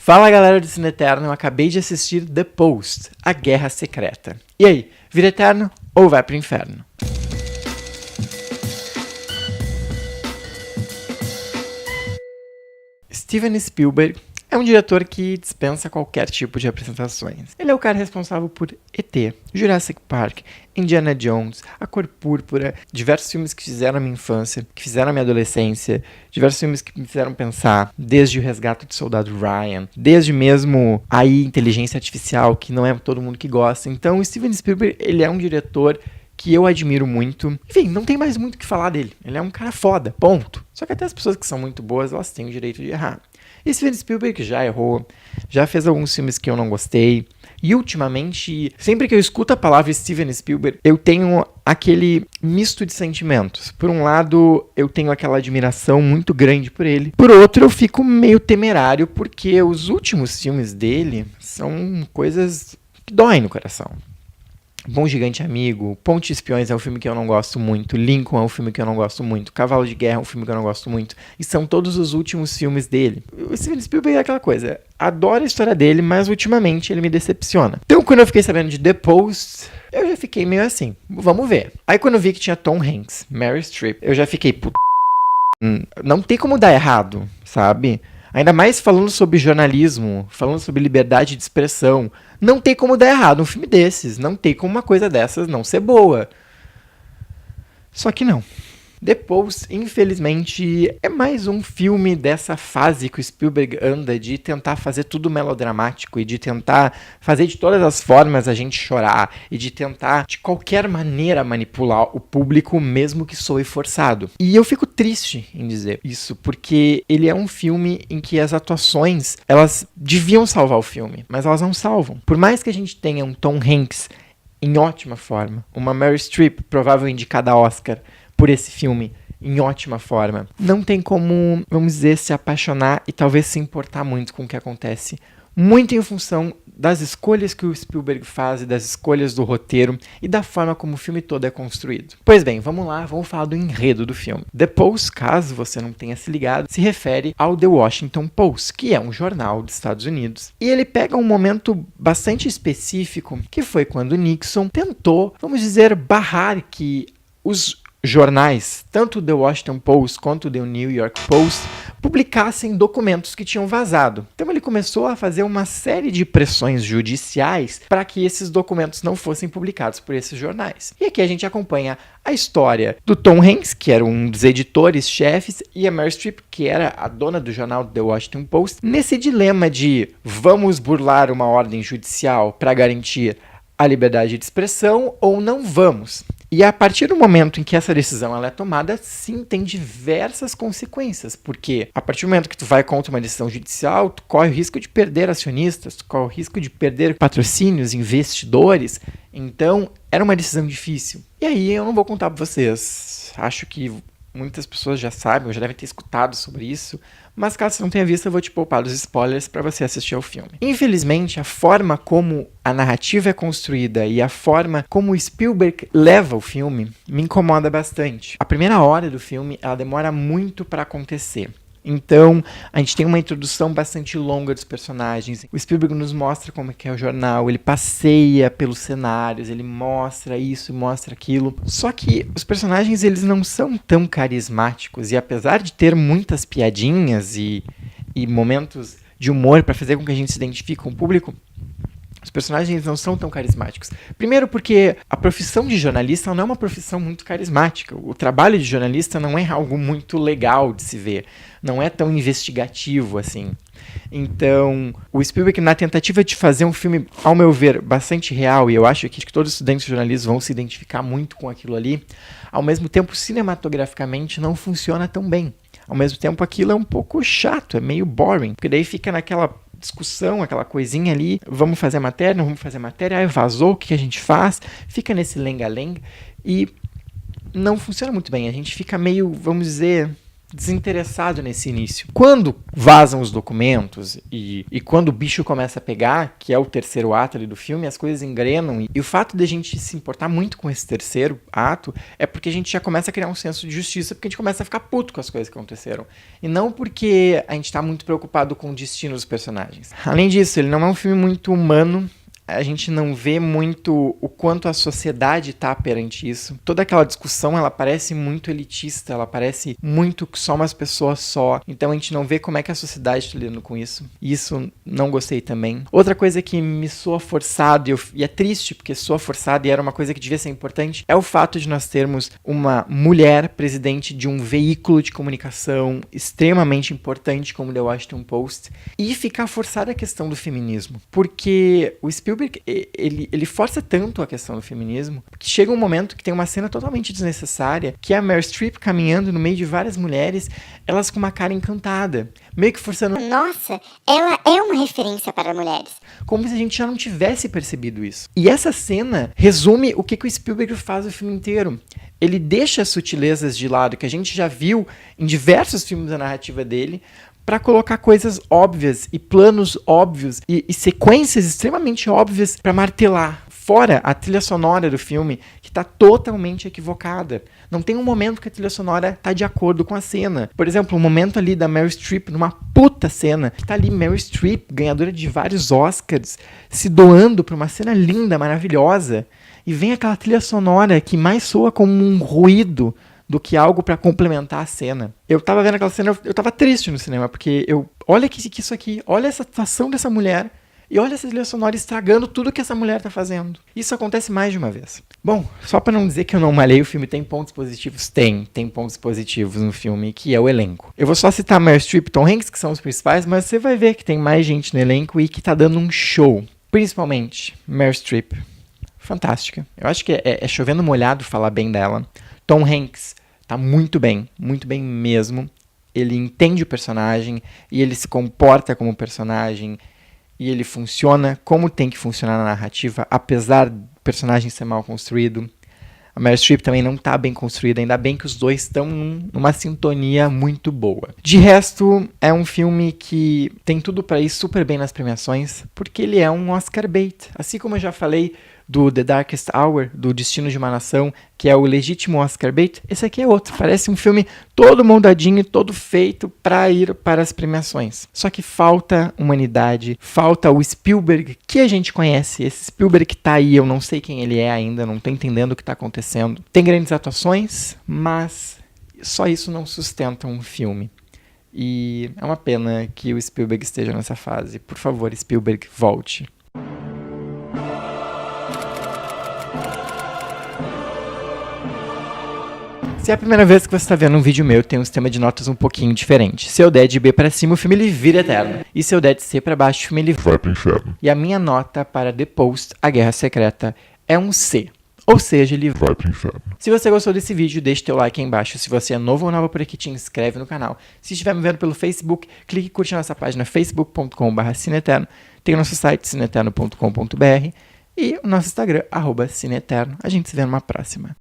Fala galera do Cine Eterno, eu acabei de assistir The Post, A Guerra Secreta. E aí, vira eterno ou vai pro inferno? Steven Spielberg é um diretor que dispensa qualquer tipo de apresentações. Ele é o cara responsável por E.T., Jurassic Park, Indiana Jones, A Cor Púrpura, diversos filmes que fizeram a minha infância, que fizeram a minha adolescência, diversos filmes que me fizeram pensar, desde O Resgate do Soldado Ryan, desde mesmo a Inteligência Artificial, que não é todo mundo que gosta. Então, o Steven Spielberg, ele é um diretor que eu admiro muito. Enfim, não tem mais muito o que falar dele. Ele é um cara foda, ponto. Só que até as pessoas que são muito boas, elas têm o direito de errar. E Steven Spielberg já errou, já fez alguns filmes que eu não gostei. E ultimamente, sempre que eu escuto a palavra Steven Spielberg, eu tenho aquele misto de sentimentos. Por um lado, eu tenho aquela admiração muito grande por ele. Por outro, eu fico meio temerário, porque os últimos filmes dele são coisas que doem no coração. Bom Gigante Amigo, Ponte Espiões é um filme que eu não gosto muito, Lincoln é um filme que eu não gosto muito, Cavalo de Guerra é um filme que eu não gosto muito, e são todos os últimos filmes dele. O Steven Spielberg é aquela coisa, adoro a história dele, mas ultimamente ele me decepciona. Então quando eu fiquei sabendo de The Post, eu já fiquei meio assim, vamos ver. Aí quando eu vi que tinha Tom Hanks, Meryl Streep, eu já fiquei, não tem como dar errado, sabe? Ainda mais falando sobre jornalismo, falando sobre liberdade de expressão. Não tem como dar errado um filme desses. Não tem como uma coisa dessas não ser boa. Só que não. Depois, infelizmente, é mais um filme dessa fase que o Spielberg anda de tentar fazer tudo melodramático e de tentar fazer de todas as formas a gente chorar e de tentar, de qualquer maneira, manipular o público, mesmo que soe forçado. E eu fico triste em dizer isso, porque ele é um filme em que as atuações, elas deviam salvar o filme, mas elas não salvam. Por mais que a gente tenha um Tom Hanks em ótima forma, uma Meryl Streep, provável indicada a Oscar, por esse filme, em ótima forma. Não tem como, vamos dizer, se apaixonar e talvez se importar muito com o que acontece. Muito em função das escolhas que o Spielberg faz e das escolhas do roteiro e da forma como o filme todo é construído. Pois bem, vamos lá, vamos falar do enredo do filme. The Post, caso você não tenha se ligado, se refere ao The Washington Post, que é um jornal dos Estados Unidos. E ele pega um momento bastante específico, que foi quando Nixon tentou, vamos dizer, barrar que os jornais, tanto o The Washington Post quanto o The New York Post, publicassem documentos que tinham vazado. Então ele começou a fazer uma série de pressões judiciais para que esses documentos não fossem publicados por esses jornais. E aqui a gente acompanha a história do Tom Hanks, que era um dos editores-chefes, e a Meryl Streep, que era a dona do jornal The Washington Post, nesse dilema de vamos burlar uma ordem judicial para garantir a liberdade de expressão ou não vamos. E a partir do momento em que essa decisão ela é tomada, sim, tem diversas consequências, porque a partir do momento que tu vai contra uma decisão judicial, tu corre o risco de perder acionistas, tu corre o risco de perder patrocínios, investidores, então era uma decisão difícil. E aí eu não vou contar para vocês, acho que muitas pessoas já sabem, ou já devem ter escutado sobre isso, mas caso você não tenha visto, eu vou te poupar dos spoilers para você assistir ao filme. Infelizmente, a forma como a narrativa é construída e a forma como o Spielberg leva o filme me incomoda bastante. A primeira hora do filme, ela demora muito para acontecer. Então, a gente tem uma introdução bastante longa dos personagens. O Spielberg nos mostra como é que é o jornal, ele passeia pelos cenários, ele mostra isso e mostra aquilo. Só que os personagens, eles não são tão carismáticos, e apesar de ter muitas piadinhas e momentos de humor para fazer com que a gente se identifique com o público, os personagens não são tão carismáticos. Primeiro porque a profissão de jornalista não é uma profissão muito carismática. O trabalho de jornalista não é algo muito legal de se ver. Não é tão investigativo assim. Então, o Spielberg, na tentativa de fazer um filme, ao meu ver, bastante real, e eu acho que todos os estudantes de jornalismo vão se identificar muito com aquilo ali, ao mesmo tempo, cinematograficamente, não funciona tão bem. Ao mesmo tempo, aquilo é um pouco chato, é meio boring, porque daí fica naquela discussão, aquela coisinha ali, vamos fazer matéria, não vamos fazer matéria, aí vazou, o que a gente faz? Fica nesse lenga-lenga e não funciona muito bem. A gente fica meio, vamos dizer, desinteressado nesse início. Quando vazam os documentos e quando o bicho começa a pegar, que é o terceiro ato ali do filme, as coisas engrenam. E o fato de a gente se importar muito com esse terceiro ato é porque a gente já começa a criar um senso de justiça, porque a gente começa a ficar puto com as coisas que aconteceram. E não porque a gente está muito preocupado com o destino dos personagens. Além disso, ele não é um filme muito humano. A gente não vê muito o quanto a sociedade está perante isso. Toda aquela discussão, ela parece muito elitista, ela parece muito só umas pessoas só. Então a gente não vê como é que a sociedade está lidando com isso. E isso não gostei também. Outra coisa que me soa forçado, e é triste porque soa forçado e era uma coisa que devia ser importante, é o fato de nós termos uma mulher presidente de um veículo de comunicação extremamente importante como o The Washington Post e ficar forçada a questão do feminismo. Porque o Spielberg ele força tanto a questão do feminismo que chega um momento que tem uma cena totalmente desnecessária, que é a Meryl Streep caminhando no meio de várias mulheres, elas com uma cara encantada, meio que forçando... Nossa, ela é uma referência para mulheres. Como se a gente já não tivesse percebido isso. E essa cena resume o que o Spielberg faz o filme inteiro. Ele deixa as sutilezas de lado que a gente já viu em diversos filmes da narrativa dele, para colocar coisas óbvias e planos óbvios e sequências extremamente óbvias para martelar. Fora a trilha sonora do filme, que está totalmente equivocada. Não tem um momento que a trilha sonora está de acordo com a cena. Por exemplo, um momento ali da Meryl Streep, numa puta cena, que tá ali Meryl Streep, ganhadora de vários Oscars, se doando para uma cena linda, maravilhosa, e vem aquela trilha sonora que mais soa como um ruído do que algo para complementar a cena. Eu tava vendo aquela cena, eu tava triste no cinema, porque olha que isso aqui, olha essa atuação dessa mulher, e olha essa trilha sonora estragando tudo que essa mulher tá fazendo. Isso acontece mais de uma vez. Bom, só para não dizer que eu não malhei, o filme tem pontos positivos? Tem pontos positivos no filme, que é o elenco. Eu vou só citar Meryl Streep e Tom Hanks, que são os principais, mas você vai ver que tem mais gente no elenco e que tá dando um show. Principalmente Meryl Streep. Fantástica. Eu acho que é chovendo molhado falar bem dela. Tom Hanks tá muito bem mesmo. Ele entende o personagem e ele se comporta como personagem e ele funciona como tem que funcionar na narrativa, apesar do personagem ser mal construído. A Meryl Streep também não tá bem construída, ainda bem que os dois estão numa sintonia muito boa. De resto, é um filme que tem tudo para ir super bem nas premiações, porque ele é um Oscar bait. Assim como eu já falei do The Darkest Hour, do Destino de uma Nação, que é o legítimo Oscar bait, esse aqui é outro. Parece um filme todo moldadinho, todo feito para ir para as premiações. Só que falta humanidade, falta o Spielberg que a gente conhece. Esse Spielberg que tá aí, eu não sei quem ele é ainda, não tô entendendo o que tá acontecendo. Tem grandes atuações, mas só isso não sustenta um filme. E é uma pena que o Spielberg esteja nessa fase. Por favor, Spielberg, volte. Se é a primeira vez que você está vendo um vídeo meu, tem um sistema de notas um pouquinho diferente. Se eu der de B para cima, o filme ele vira eterno. E se eu der de C para baixo, o filme ele vai pro inferno. E a minha nota para The Post, A Guerra Secreta, é um C. Ou seja, ele vai pro inferno. Se você gostou desse vídeo, deixe teu like aí embaixo. Se você é novo ou nova por aqui, te inscreve no canal. Se estiver me vendo pelo Facebook, clique e curte a nossa página facebook.com/cineeterno. Tem o nosso site cineeterno.com.br e o nosso Instagram, @cineeterno. A gente se vê numa próxima.